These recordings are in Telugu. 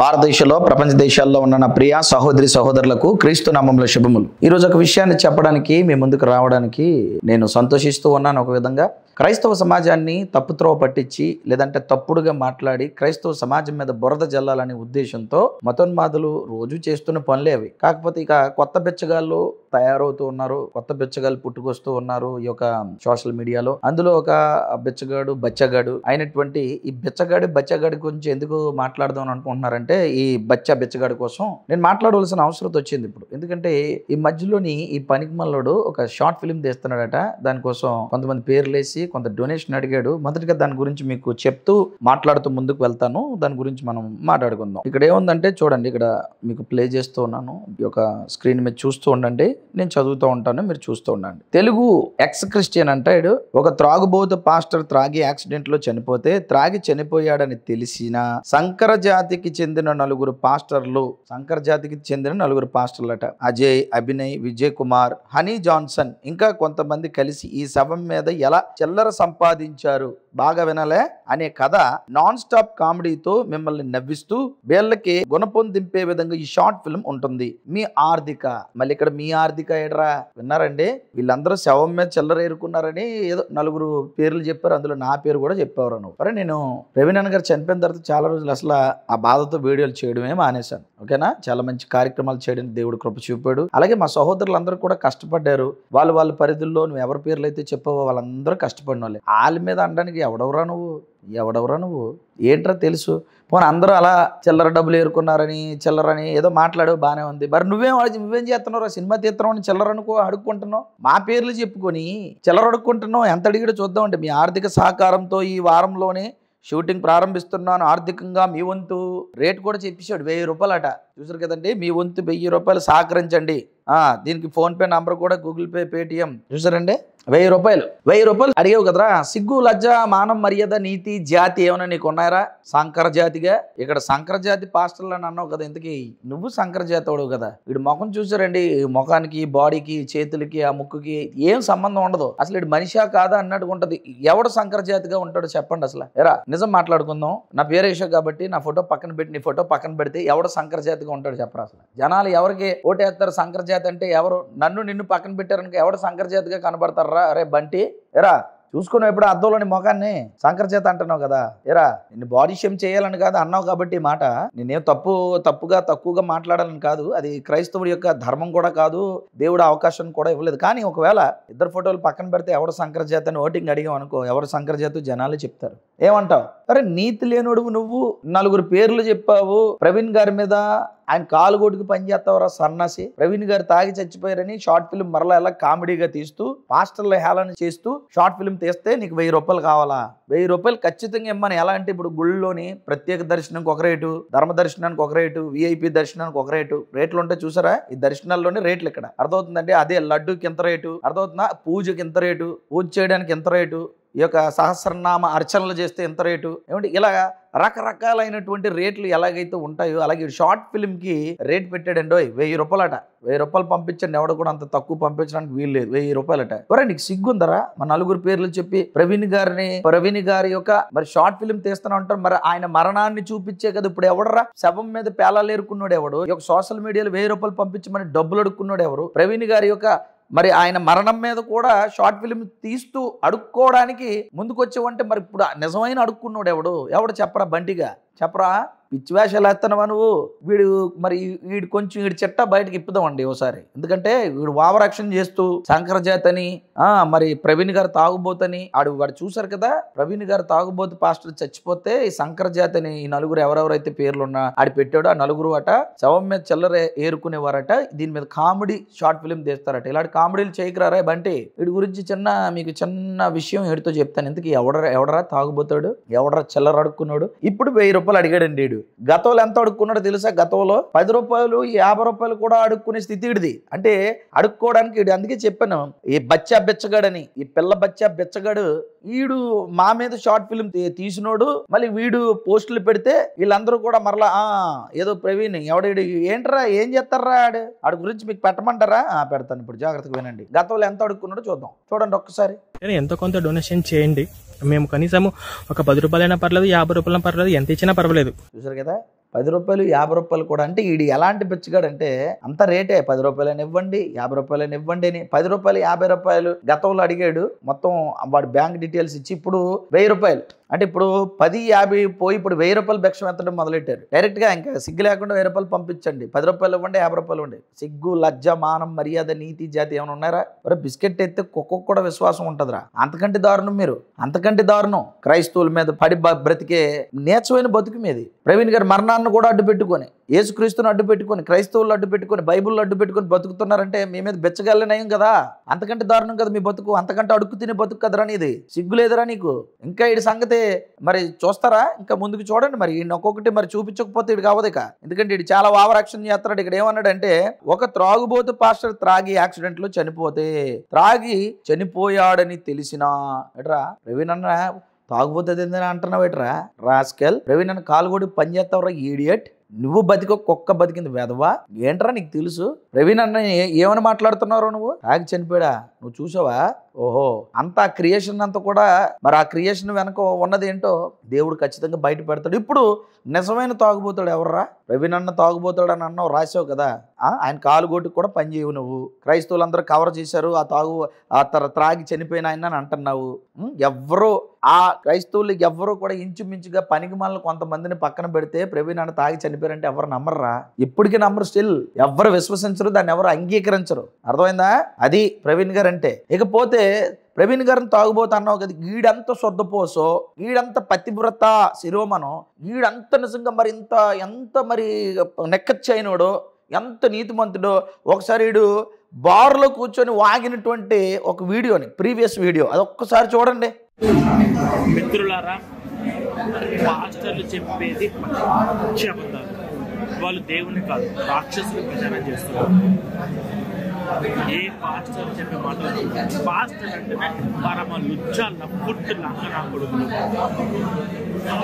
భారతదేశంలో ప్రపంచ దేశాల్లో ఉన్న నా ప్రియ సహోదరి సహోదరులకు క్రీస్తు నామములో శుభములు. ఈరోజు ఒక విషయాన్ని చెప్పడానికి మీ ముందుకు రావడానికి నేను సంతోషిస్తూ ఉన్నాను. ఒక విధంగా క్రైస్తవ సమాజాన్ని తప్పుత్రోవ పట్టించి లేదంటే తప్పుడుగా మాట్లాడి క్రైస్తవ సమాజం మీద బురద జల్లాలనే ఉద్దేశంతో మతోన్మాదులు రోజు చేస్తున్న పనులే అవి. కాకపోతే ఇక కొత్త బిచ్చగాళ్ళు తయారవుతూ ఉన్నారు, కొత్త బిచ్చగాళ్ళు పుట్టుకొస్తూ ఉన్నారు ఈ యొక్క సోషల్ మీడియాలో. అందులో ఒక బిచ్చగాడు బచ్చగాడు అయినటువంటి ఈ బచ్చగాడి గురించి ఎందుకు మాట్లాడదాం అని అనుకుంటున్నారంటే, ఈ బిచ్చగాడి కోసం నేను మాట్లాడవలసిన అవసరం వచ్చింది ఇప్పుడు. ఎందుకంటే ఈ మధ్యలోని ఈ పనికిమల్లోడు ఒక షార్ట్ ఫిల్మ్ తీస్తున్నాడట. దానికోసం కొంతమంది పేర్లేసి కొంత డొనేషన్ అడిగాడు. మొదటిగా దాని గురించి మీకు చెప్తూ మాట్లాడుతూ ముందుకు వెళ్తాను. దాని గురించి మనం మాట్లాడుకుందాం. ఇక్కడ ఏముందంటే చూడండి, ఇక్కడ మీకు ప్లే చేస్తూ ఉన్నాను. ఈ యొక్క స్క్రీన్ మీద చూస్తూ ఉండండి, నేను చదువుతూ ఉంటాను, మీరు చూస్తూ ఉండండి. తెలుగు ఎక్స్ క్రిస్టియన్ అంటాడు, ఒక త్రాగుబోతు పాస్టర్ త్రాగి యాక్సిడెంట్ లో చనిపోతే త్రాగి చనిపోయాడని తెలిసిన సంకర జాతికి చెందిన నలుగురు పాస్టర్లట. అజయ్, అభినయ్, విజయ్ కుమార్, హనీ జాన్సన్ ఇంకా కొంతమంది కలిసి ఈ శవం మీద ఎలా చిల్లర సంపాదించారు బాగా వినాలే అనే కథ నాన్ స్టాప్ కామెడీతో మిమ్మల్ని నవ్విస్తూ వీళ్ళకి గుణపం దింపే విధంగా ఈ షార్ట్ ఫిల్మ్ ఉంటుంది. మీ ఆర్థిక, మళ్ళీ ఇక్కడ మీ ఆర్థిక ఏడ్రా విన్నారండి. వీళ్ళందరూ శవం మీద చిల్లర ఏరుకున్నారని ఏదో నలుగురు పేర్లు చెప్పారు, అందులో నా పేరు కూడా చెప్పేవారు. నువ్వు నేను ప్రవీణ్ గారు చనిపోయిన తర్వాత చాలా రోజులు అసలు ఆ బాధతో వీడియోలు చేయడమే మానేశాను. ఓకేనా, చాలా మంచి కార్యక్రమాలు చేయడానికి దేవుడు కృప చూపాడు. అలాగే మా సహోదరులందరూ కూడా కష్టపడ్డారు. వాళ్ళ పరిధుల్లో నువ్వు ఎవరి పేర్లు అయితే చెప్పావో వాళ్ళందరూ కష్టపడిన వాళ్ళే. వాళ్ళ మీద అనడానికి ఎవడెవరా నువ్వు ఏంట్రా తెలుసు. పోనీ అందరూ అలా చిల్లర డబ్బులు ఏరుకున్నారని చిల్లరని ఏదో మాట్లాడవు, బాగానే ఉంది. మరి నువ్వేం చేస్తున్నావు? సినిమా తీస్తున్నావు, చిల్లర అడుక్కుంటున్నావు, మా పేర్లు చెప్పుకొని చిల్లర అడుక్కుంటున్నావు. ఎంత అడిగాడో చూద్దాం. అంటే మీ ఆర్థిక సహకారంతో ఈ వారంలోనే షూటింగ్ ప్రారంభిస్తున్నాను, ఆర్థికంగా మీ వంతు రేటు కూడా చెప్పేశాడు. 1000 రూపాయలు అట. చూసారు కదండి, మీ వంతు 1000 రూపాయలు సహకరించండి. దీనికి ఫోన్పే నంబర్ కూడా, గూగుల్ పే, పేటిఎం. చూసారండి, 1000 రూపాయలు అడిగావు కదరా. సిగ్గు, లజ్జ, మానం, మర్యాద, నీతి, జాతి ఏమైనా నీకు ఉన్నాయరా? సంకర జాతిగా ఇక్కడ సంకర జాతి పాస్టర్లు అని అన్నావు కదా, ఇంతకీ నువ్వు సంకర జాతి అవడవు కదా. వీడు ముఖం చూసారండి, ముఖానికి, బాడీకి, చేతులకి, ఆ ముక్కుకి ఏం సంబంధం ఉండదు. అసలు వీడు మనిషా కాదా అన్నట్టుగా ఉంటది. ఎవడు సంకర జాతిగా ఉంటాడో చెప్పండి అసలు. ఎరా నిజం మాట్లాడుకుందాం. నా పేరు వేసా కాబట్టి నా ఫోటో పక్కన పెట్టి నీ ఫోటో పక్కన పెడితే ఎవడు సంకర జాతిగా ఉంటాడు చెప్పరా? అసలు జనాలు ఎవరికి ఓటేస్తారు? సంకర జాతి అంటే ఎవరు? నిన్ను పక్కన పెట్టారనుకో ఎవడు సంకర జాతిగా కనబడతారా? అరే బంటి, ఎరా చూసుకున్నావు ఎప్పుడు అద్దంలోని ముఖాన్ని? సంకర చేత అంటున్నావు కదా. ఎరా నిన్ను బాడీ షేమ్ చేయాలని కాదు అన్నావు కాబట్టి ఈ మాట. నేనేం తక్కువగా మాట్లాడాలని కాదు. అది క్రైస్తవుడి యొక్క ధర్మం కూడా కాదు, దేవుడు అవకాశం కూడా ఇవ్వలేదు. కానీ ఒకవేళ ఇద్దరు ఫోటోలు పక్కన పెడితే ఎవరు సంకర జాతి అని ఓటింగ్ అడిగాం అనుకో, ఎవరు సంకర జాతి జనాలే చెప్తారు. ఏమంటావు? అరే నీతి లేనుడు నువ్వు. నలుగురు పేర్లు చెప్పావు. ప్రవీణ్ గారి మీద ఆయన కాలుగోటుకు పనిచేస్తావరా సన్నాసి. ప్రవీణ్ గారు తాగి చచ్చిపోయారని షార్ట్ ఫిల్మ్ మరలా ఎలా కామెడీగా తీస్తూ పాస్టర్ల హేళన చేస్తూ షార్ట్ ఫిల్మ్ తీస్తే నీకు 1000 రూపాయలు కావాలా? 1000 రూపాయలు ఖచ్చితంగా ఇమ్మని. ఎలా అంటే ఇప్పుడు గుళ్ళోని ప్రత్యేక దర్శనానికి ఒక రేటు, ధర్మ దర్శనానికి ఒక రేటు, విఐపి దర్శనానికి ఒక రేట్లు ఉంటాయి చూసారా? ఈ దర్శనాల్లోనే రేట్లు ఇక్కడ అర్థమవుతుందండి. అదే లడ్డూకి ఎంత రేటు అర్థమవుతుందా, పూజకి ఎంత రేటు, పూజ చేయడానికి ఎంత రేటు, ఈ యొక్క సహస్రనామ అర్చనలు చేస్తే ఎంత రేటు, ఏమంటే ఇలా రకరకాలైనటువంటి రేట్లు ఎలాగైతే ఉంటాయో అలాగే షార్ట్ ఫిల్మ్ కి రేట్ పెట్టాడండి. 1000 రూపాయలు అట. 1000 రూపాయలు పంపించండి, ఎవడ కూడా అంత తక్కువ పంపించడానికి వీలు లేదు. 1000 రూపాయలు అట. ఎవరా నీకు సిగ్గుందరా? మన నలుగురు పేర్లు చెప్పి ప్రవీణ్ గారి యొక్క మరి షార్ట్ ఫిల్మ్ తీస్తున్నా ఉంటారు. మరి ఆయన మరణాన్ని చూపించే కదా ఇప్పుడు. ఎవడరా శవం మీద పేలాలు ఏరుకున్నాడు ఎవడు? ఈ యొక్క సోషల్ మీడియాలో 1000 రూపాయలు పంపించమని డబ్బులు అడుక్కున్నాడు ఎవరు? ప్రవీణ్ గారి యొక్క మరి ఆయన మరణం మీద కూడా షార్ట్ ఫిల్మ్ తీస్తూ అడుక్కోవడానికి ముందుకొచ్చేవంటే మరి ఇప్పుడు నిజమైన అడుక్కున్నాడు ఎవడు చెప్పరా? బంటిగా చెప్పరా? పిచ్చి వేషాలు వేస్తున్నావా నువ్వు? వీడు కొంచెం చిట్ట బయటకి ఇప్పుదామండి ఒకసారి. ఎందుకంటే వీడు ఓవరాక్షన్ చేస్తూ శంకర జాతి అని మరి ప్రవీణ్ గారు తాగుబోతని వాడు చూసారు కదా. ప్రవీణ్ గారు తాగుబోతు పాస్టర్ చచ్చిపోతే ఈ శంకర జాతి అని ఈ నలుగురు ఎవరెవరైతే పేర్లున్నా ఆడి పెట్టాడు. ఆ నలుగురు అట శవం మీద చిల్లర ఏరుకునేవారట. దీని మీద కామెడీ షార్ట్ ఫిల్మ్ తీస్తారట. ఇలాంటి కామెడీలు చేయకురారా బంటి. వీడి గురించి మీకు చిన్న విషయం ఏడుతో చెప్తాను. ఎందుకు ఎవడరా తాగుబోతాడు, ఎవడరా చిల్లర అడుక్కున్నాడు. ఇప్పుడు 1000 రూపాయలు అడిగాడండి వీడు. గతంలో ఎంత అడుక్కున్నాడో తెలుసా? గతంలో 10 రూపాయలు 50 రూపాయలు కూడా అడుక్కునే స్థితి ఇడిది. అంటే అడుక్కోవడానికి ఇడు. అందుకే చెప్పాను ఈ బిచ్చగాడని, ఈ పిల్ల బిచ్చగాడు వీడు మా మీద షార్ట్ ఫిల్మ్ తీసినోడు. మళ్ళీ వీడు పోస్టులు పెడితే వీళ్ళందరూ కూడా మరలా ఏదో ప్రవీణ్ ఎవడు ఏంట్రా ఏం చేస్తారా ఆడి గురించి మీకు పెట్టమంటారా? పెడతాను. ఇప్పుడు జాగ్రత్తగా వినండి. గతంలో ఎంత అడుక్కున్నాడో చూడండి ఒక్కసారి. ఎంతో కొంత డొనేషన్ చేయండి. మేము కనీసం ఒక 10 రూపాయలైనా పర్లేదు, 50 రూపాయలైనా పర్లేదు, ఎంత ఇచ్చినా పర్వాలేదు. చూసారు కదా, రూపాయలు 50 రూపాయలు కూడా. అంటే ఈడు ఎలాంటి బిచ్చగాడు అంటే అంత రేటే, 10 రూపాయలని ఇవ్వండి, 50 రూపాయలని ఇవ్వండి అని. 10 రూపాయలు 50 రూపాయలు గతంలో అడిగాడు, మొత్తం వాడి బ్యాంక్ డీటెయిల్స్ ఇచ్చి ఇప్పుడు 1000 రూపాయలు. అంటే ఇప్పుడు 10, 50 పోయి ఇప్పుడు 1000 రూపాయలు భిక్షం ఎత్తడం మొదలెట్టారు. డైరెక్ట్గా ఇంకా సిగ్గు లేకుండా 1000 రూపాయలు పంపించండి, 10 రూపాయలు ఇవ్వండి, 50 రూపాయలు ఇవ్వండి. సిగ్గు, లజ్జ, మానం, మర్యాద, నీతి, జాతి ఏమైనా ఉన్నారా? మరి బిస్కెట్ ఎత్తే కుక్కకు కూడా విశ్వాసం ఉంటుందిరా. అంతకంటే దారుణం మీరు, అంతకంటే దారుణం. క్రైస్తవుల మీద పడి బ్రతికే నీచమైన బతుకు మీది. ప్రవీణ్ గారి మరణాన్ని కూడా అడ్డు పెట్టుకొని, యేసుక్రీస్తుని అడ్డు పెట్టుకొని, క్రైస్తవులు అడ్డు పెట్టుకొని, బైబుల్ అడ్డు పెట్టుకొని బతుకుతున్నారంటే మీ మీద బెచ్చగల్ల నయం కదా. అంతకంటే దారుణం కదా మీ బతుకు. అంతకంటే అడుక్కు తినే బతుకు కదరా నీది. సిగ్గు లేదురా నీకు. ఇంకా ఈ సంగతి మరి చూస్తారా? ఇంకా ముందుకు చూడండి. మరి ఈయన ఒక్కొక్కటి మరి చూపించకపోతే ఇటు కావదు ఇక. ఎందుకంటే ఇటు చాలా ఓవరాక్షన్ చేస్తున్నాడు. ఇక్కడ ఏమన్నాడంటే, ఒక త్రాగుబోతు పాస్టర్ త్రాగి యాక్సిడెంట్ లో చనిపోతే, త్రాగి చనిపోయాడని తెలిసినా ఎట్రా ప్రవీణ్ అన్న తాగుబోతుంది ఏందని అంటున్నావు ఎట్రా రాస్కెల్. ప్రవీణ్ అన్న కాలు కూడా పని చేస్తావురా ఈడియట్. నువ్వు బతికో కుక్క బతికింది వెధవా. ఏంట్రా నీకు తెలుసు? ప్రవీణ్ అన్న ఏమని మాట్లాడుతున్నారో నువ్వు? తాగి చనిపోయాడా నువ్వు చూసావా? ఓహో, అంతా క్రియేషన్ అంతా కూడా మరి ఆ క్రియేషన్ వెనక ఉన్నది ఏంటో దేవుడు ఖచ్చితంగా బయట పెడతాడు. ఇప్పుడు నిజమైన తాగుబోతాడు ఎవర్రా? ప్రవీణ్ అన్న తాగుబోతాడు అని అన్నావు, రాసావు కదా. ఆయన కాలు గోటికి కూడా పని చేయవు నువ్వు. క్రైస్తవులందరూ కవర్ చేశారు ఆ త్రాగి చనిపోయిన ఆయన అని అంటున్నావు. ఎవ్వరూ ఆ క్రైస్తవులు ఎవ్వరూ కూడా ఇంచుమించుగా పనికి మళ్ళీ కొంతమందిని పక్కన పెడితే ప్రవీణ్ అన్న తాగి చనిపోయారంటే ఎవరు నమ్మర్రా? ఇప్పటికీ నమ్మరు. స్టిల్ ఎవరు విశ్వసించరు, దాన్ని ఎవరు అంగీకరించరు. అర్థమైందా? అది ప్రవీణ్ గారు అంటే. ఇకపోతే ప్రవీణ్ గారిని తాగుబోతా అన్నావు కదా, ఈడంత సొద్దపోసో, ఈడంత పతివ్రత శిరోమనో, ఈడంత నిజంగా మరి ఎంత మరి నెక్కచ్చైనోడో, ఎంత నీతిమంతుడో. ఒకసారి వీడు బార్లో కూర్చొని వాగినటువంటి ఒక వీడియోని, ప్రీవియస్ వీడియో, అది ఒక్కసారి చూడండి. మిత్రులారా, పాస్టర్లు చెప్పేది పచ్చి అబద్ధాలు. వాళ్ళు దేవుని కాదు, రాక్షసులు ప్రచారం చేస్తున్నారు. ఏ పాస్టర్ చెప్పే మాటలు, పాస్టర్ అంటేనే పరమ లుచ్చ లఫుట్ లంగనా కొడుకులు.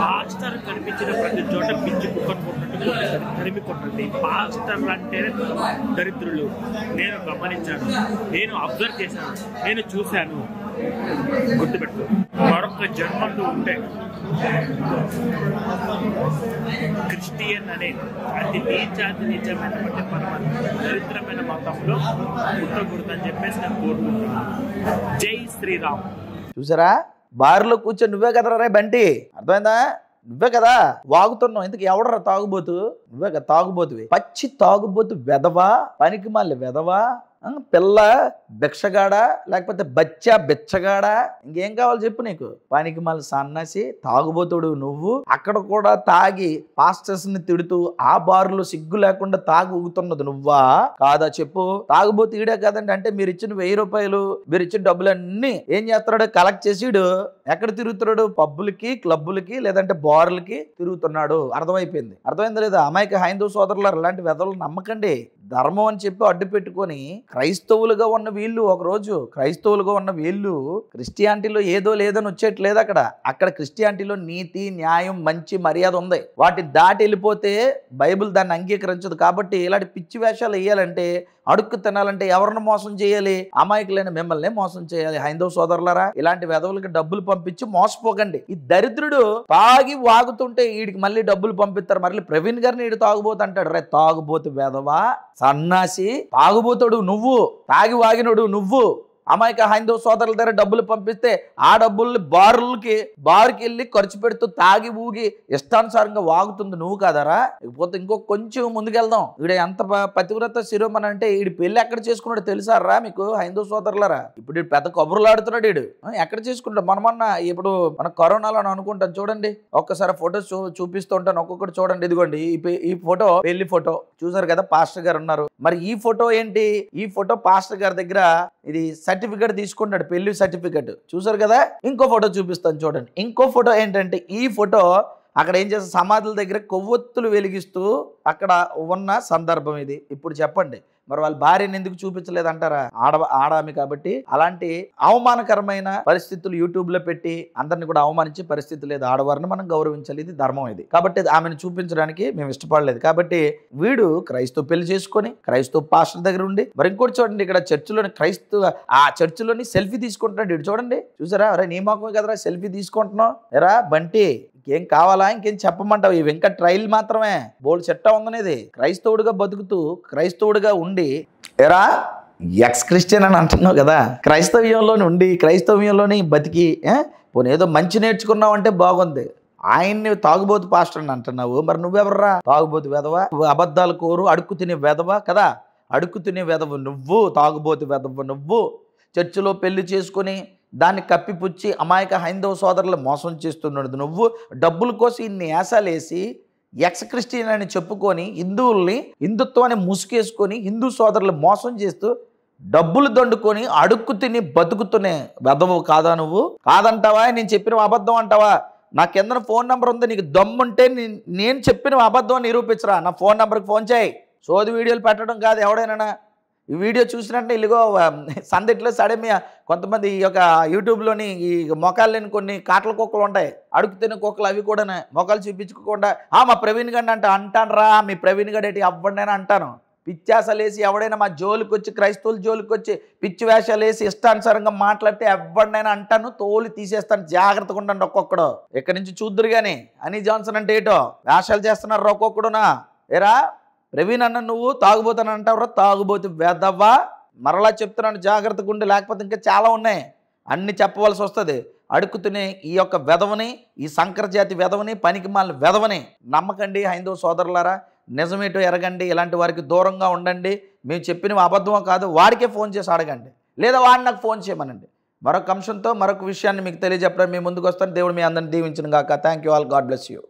పాస్టర్ కనిపించిన ప్రతి చోట పిచ్చి కుక్కను కొట్టినట్టు తరిమి కొట్టండి. పాస్టర్లు అంటేనే దరిద్రులు. నేను గమనించాను, నేను అబ్జర్వ్ చేశాను, నేను చూశాను. గుర్తుపెట్టు, మరొక జన్మలు ఉంటే క్రిస్టియన్ అనే అతి నీచమైన పరమ దరిద్రమైన మతంలో పుట్టకూడదని చెప్పేసి నేను కోరుకుంటున్నాను. జై శ్రీరామ్. చూసారా? బార్లో కూర్చొని నువ్వే కదరా రే బంటి, అర్థమైందా? నువ్వే కదా వాగుతున్నావు. ఇంతకు ఎవడరా తాగుబోతు? నువ్వే కదా తాగుబోతువి. పచ్చి తాగుబోతు వెధవా, పనికి మళ్ళీ వెధవా, పిల్ల భిక్షగాడా, లేకపోతే బచ్చా బిచ్చగాడా, ఇంకేం కావాలి చెప్పు నీకు? పనికి మళ్ళీ సన్నాసి తాగుబోతుడు నువ్వు. అక్కడ కూడా తాగి పాస్టర్స్ ని తిడుతూ ఆ బారులో సిగ్గు లేకుండా తాగి ఊగుతున్నది నువ్వా కాదా చెప్పు? తాగుబోతు ఈడే కదండి. అంటే మీరు ఇచ్చిన 1000 రూపాయలు, మీరు ఇచ్చిన డబ్బులన్నీ ఏం చేస్తున్నాడు? కలెక్ట్ చేసిడు ఎక్కడ తిరుగుతున్నాడు? పబ్బులకి, క్లబ్బులకి, లేదంటే బార్లకి తిరుగుతున్నాడు. అర్థమైపోయింది. అర్థమైంది లేదా? అమాయక హైందవ సోదరులారు, ఇలాంటి వెధవలు నమ్మకండి. ధర్మం అని చెప్పి అడ్డు పెట్టుకొని క్రైస్తవులుగా ఉన్న వీళ్ళు, ఒకరోజు క్రైస్తవులుగా ఉన్న వీళ్ళు క్రిస్టియానిటీలో ఏదో లేదని వచ్చేట్లేదు. అక్కడ క్రిస్టియానిటీలో నీతి, న్యాయం, మంచి మర్యాద ఉంది. వాటి దాటి వెళ్ళిపోతే బైబిల్ దాన్ని అంగీకరించదు. కాబట్టి ఇలాంటి పిచ్చి వేషాలు వేయాలంటే, అడుక్కు తినాలంటే ఎవరిని మోసం చేయాలి? అమాయకులైన మిమ్మల్ని మోసం చేయాలి. హైందవ సోదరులారా, ఇలాంటి వెధవులకి డబ్బులు పంపించి మోసపోకండి. ఈ దరిద్రుడు తాగి వాగుతుంటే వీడికి మళ్ళీ డబ్బులు పంపిస్తారు. మళ్ళీ ప్రవీణ్ గారిని వీడు తాగుబోతు అంటాడు. రే తాగుబోతు వెధవా, సన్నాసి, తాగుబోతుడు నువ్వు, తాగి వాగినోడు నువ్వు. అమాయక హైందవ సోదరుల దగ్గర డబ్బులు పంపిస్తే ఆ డబ్బుల్ని బారుకి వెళ్ళి ఖర్చు పెడుతూ తాగి ఊగి ఇష్టానుసారంగా వాగుతుంది నువ్వు కాదరా? ఇకపోతే ఇంకో కొంచెం ముందుకెళ్దాం. ఈడ ఎంత పతివ్రత శిరోమణి అంటే, ఈడు పెళ్లి ఎక్కడ చేసుకున్నాడు తెలుసారా మీకు హైందవ సోదరులారా? ఇప్పుడు ఈడు పెద్ద కబుర్లు ఆడుతున్నాడు. ఈడు ఎక్కడ చేసుకుంటాడు? మొన్న ఇప్పుడు మన కరోనాలో అనుకుంటాను చూడండి. ఒక్కసారి ఫోటోస్ చూపిస్తూ ఉంటాను, ఒక్కొక్కటి చూడండి. ఇదిగోండి ఈ ఫోటో, పెళ్లి ఫోటో చూసారు కదా, పాస్టర్ గారు ఉన్నారు. మరి ఈ ఫోటో ఏంటి? ఈ ఫోటో పాస్టర్ గారి దగ్గర ఇది సర్టిఫికేట్ తీసుకుంటాడు, పెళ్లి సర్టిఫికేట్. చూసారు కదా? ఇంకో ఫోటో చూపిస్తాను చూడండి. ఇంకో ఫోటో ఏంటంటే, ఈ ఫోటో అక్కడ ఏం చేస్తారు? సమాధుల దగ్గర కొవ్వొత్తులు వెలిగిస్తూ అక్కడ ఉన్న సందర్భం ఇది. ఇప్పుడు చెప్పండి, మరి వాళ్ళ భార్యను ఎందుకు చూపించలేదంటారా? ఆడామి కాబట్టి. అలాంటి అవమానకరమైన పరిస్థితులు యూట్యూబ్ లో పెట్టి అందరిని కూడా అవమానించే పరిస్థితి లేదు. ఆడవారిని మనం గౌరవించాలి, ఇది ధర్మం. ఇది కాబట్టి ఆమెను చూపించడానికి మేము ఇష్టపడలేదు. కాబట్టి వీడు క్రైస్తవ పెళ్లి చేసుకొని క్రైస్తవ పాస్టర్ దగ్గర ఉండి, మరి ఇంకోటి చూడండి, ఇక్కడ చర్చిలోని ఆ చర్చిలోని సెల్ఫీ తీసుకుంటున్నాడు. ఇటు చూడండి, చూసారా? అరే నీ మొక్కమే కదరా సెల్ఫీ తీసుకుంటున్నావు? ఎరా బంటి, ఇంకేం కావాలా? ఇంకేం చెప్పమంటావు? ఇవి ఇంకా ట్రైల్ మాత్రమే. బోల్డ్ చెట్ట ఉందని ఇది. క్రైస్తవుడిగా బతుకుతూ క్రైస్తవుడిగా ఉండి ఎరా ఎక్స్ క్రిస్టియన్ అని అంటున్నావు కదా, క్రైస్తవ్యంలోని ఉండి క్రైస్తవ్యంలోని బతికి పోనీ ఏదో మంచి నేర్చుకున్నావు అంటే బాగుంది. ఆయన్ని తాగుబోతు పాస్టర్ అని అంటున్నావు, మరి నువ్వెవర్రా? తాగుబోతు వెధవ, అబద్ధాలు కోరు అడుక్కు తినే వెధవ కదా, అడుక్కు తినే వెధవ నువ్వు, తాగుబోతు వెధవ నువ్వు. చర్చిలో పెళ్లి చేసుకుని దాన్ని కప్పిపుచ్చి అమాయక హైందవ సోదరులు మోసం చేస్తున్నాడు నువ్వు. డబ్బుల కోసం ఇన్ని ఏసాలేసి ఎక్స్ క్రిస్టియన్ అని చెప్పుకొని హిందువుల్ని హిందుత్వాన్ని ముసుకేసుకొని హిందూ సోదరులు మోసం చేస్తూ డబ్బులు దండుకొని అడుక్కు తిని బతుకుతునే వెధవు కాదా నువ్వు? కాదంటావా? నేను చెప్పిన అబద్ధం అంటావా? నా కింద ఫోన్ నెంబర్ ఉంది, నీకు దమ్ముంటే నేను చెప్పిన అబద్ధం నిరూపించరా. నా ఫోన్ నెంబర్కి ఫోన్ చేయి. సోది వీడియోలు పెట్టడం కాదు. ఎవడైనా ఈ వీడియో చూసినట్టే ఇల్లుగో సందిట్లో సడమి కొంతమంది ఈ యొక్క యూట్యూబ్లోని ఈ మొఖాలు లేని కొన్ని కాటల కుక్కలు ఉంటాయి, అడుగు తినే కుక్కలు, అవి కూడా మొఖాలు చూపించుకోకుండా మా ప్రవీణ్ గండి అంటానరా. మీ ప్రవీణ్ గడి ఏంటి అవ్వండి అంటాను. పిచ్చాసలు వేసి ఎవడైనా మా జోలికి వచ్చి క్రైస్తవుల జోలికి వచ్చి పిచ్చి వేషాలు వేసి ఇష్టానుసారంగా మాట్లాడితే ఎవరినైనా అంటాను, తోలు తీసేస్తాను. జాగ్రత్తగా ఉండండి ఒక్కొక్కడు. ఇక్కడి నుంచి చూద్దురు కానీ హనీ జాన్సన్ అంటే ఏటో వేషాలు చేస్తున్నారు ఒక్కొక్కడునా. ఏరా ప్రవీణ్ అన్న నువ్వు తాగుబోతాను అంటావురా, తాగుబోతు వెదవ్వా. మరలా చెప్తున్నాను జాగ్రత్తగా ఉండి, లేకపోతే ఇంకా చాలా ఉన్నాయి అన్ని చెప్పవలసి వస్తుంది. అడుక్కుతునే ఈ యొక్క వెధవని, ఈ సంకరజాతి వెధవని, పనికి మాలిన వెధవని నమ్మకండి హైందవ సోదరులారా. నిజమేటో ఎరగండి. ఇలాంటి వారికి దూరంగా ఉండండి. మేము చెప్పినవి అబద్ధమో కాదు వాడికే ఫోన్ చేసి అడగండి, లేదా వాడిని నాకు ఫోన్ చేయమనండి. మరొక అంశంతో మరొక విషయాన్ని మీకు తెలియజెప్పడం మీ ముందుకు వస్తాను. దేవుడు మీ అందరిని దీవించును గాక. Thank you all. God bless you.